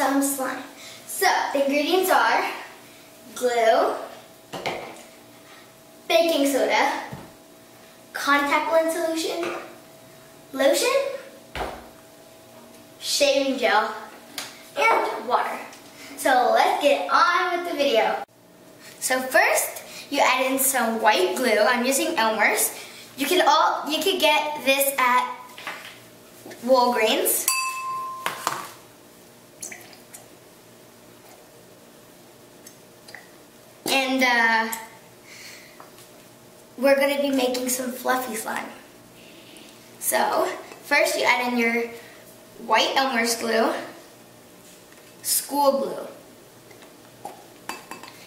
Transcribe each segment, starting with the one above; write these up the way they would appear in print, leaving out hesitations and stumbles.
some slime. So, the ingredients are glue, baking soda, contact lens solution, lotion, shaving gel, and water. So let's get on with the video. So first, you add in some white glue. I'm using Elmer's. You could get this at Walgreens. And we're going to be making some fluffy slime. So first you add in your white Elmer's glue, school glue.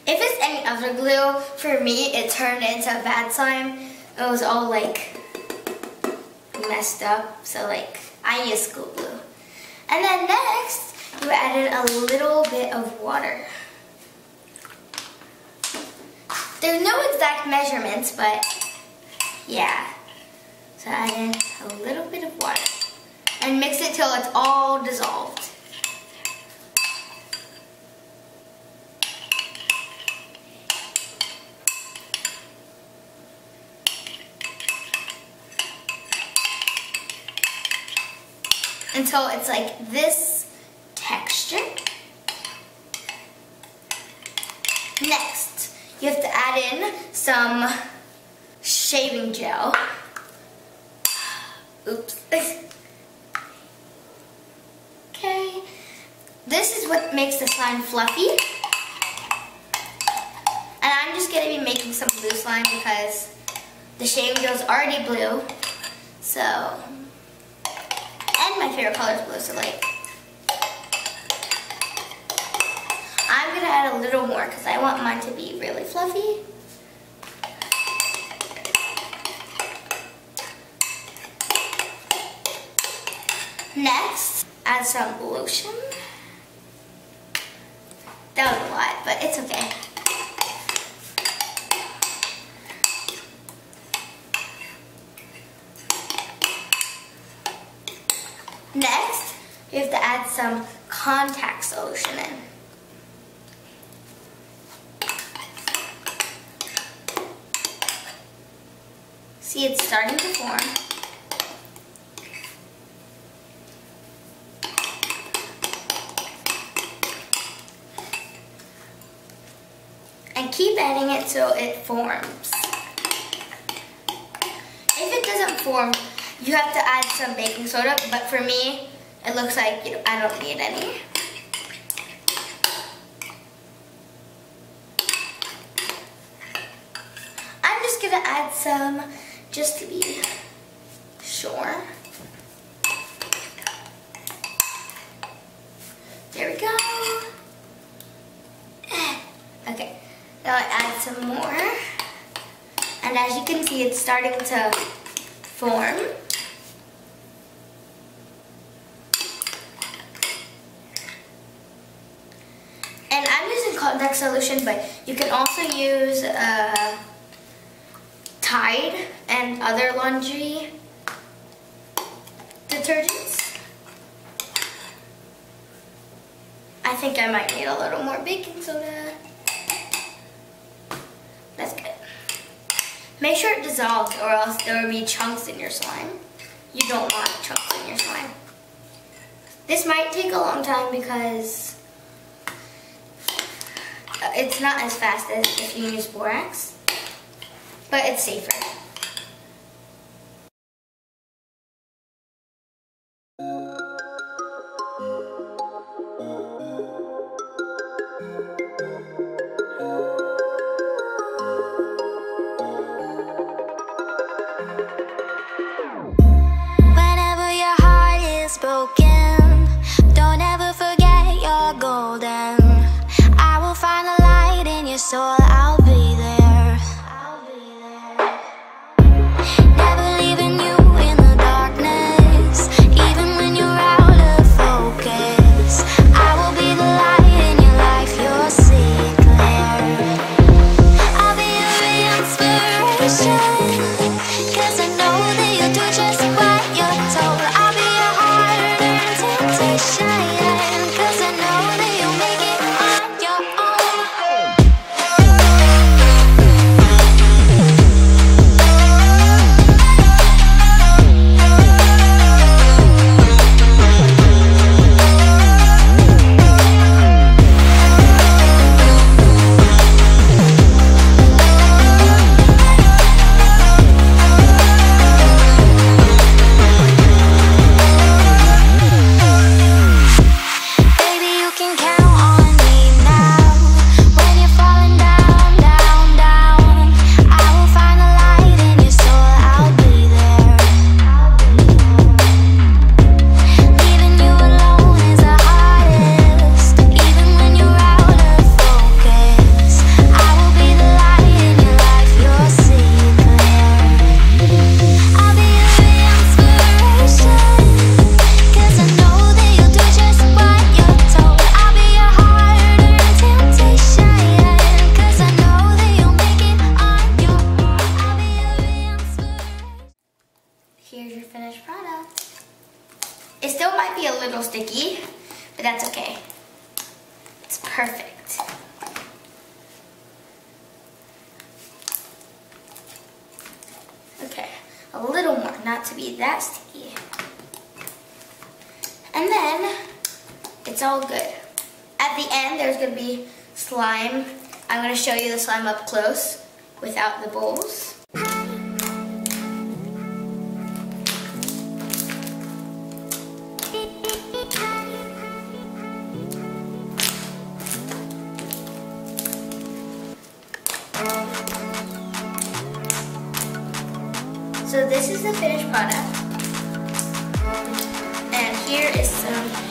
If it's any other glue, for me it turned into a bad slime. It was all like messed up, so like I use school glue. And then next, you add in a little bit of water. There's no exact measurements, but yeah. So add in a little bit of water and mix it till it's all dissolved. Until it's like this texture. Next, you have to add in some shaving gel. Oops. Okay. This is what makes the slime fluffy. And I'm just going to be making some blue slime because the shaving gel is already blue. So, and my favorite color is blue, so like, I'm going to add a little more because I want mine to be really fluffy. Next, add some lotion. That was a lot, but it's okay. Next, you have to add some contact solution in. See, it's starting to form. And keep adding it till it forms. If it doesn't form, you have to add some baking soda, but for me, it looks like I don't need any. I'm just gonna add some just to be sure. There we go. Okay, now I add some more. And as you can see, it's starting to form. And I'm using contact solution, but you can also use Tide and other laundry detergents. I think I might need a little more baking soda. That's good. Make sure it dissolves or else there will be chunks in your slime. You don't want chunks in your slime. This might take a long time because it's not as fast as if you use Borax, but it's safer. Whenever your heart is broken, don't ever forget you're golden. I will find a light in your soul, I'll be there. Never leaving you in the darkness, even when you're out of focus. I will be the light in your life, you'll see it clear. I'll be your inspiration, 'cause I know that you'll do just what you're told. I'll be your heart and temptation, 'cause I know to be that sticky. And then it's all good. At the end, there's going to be slime. I'm going to show you the slime up close without the bowls. So this is the finished product. And here is some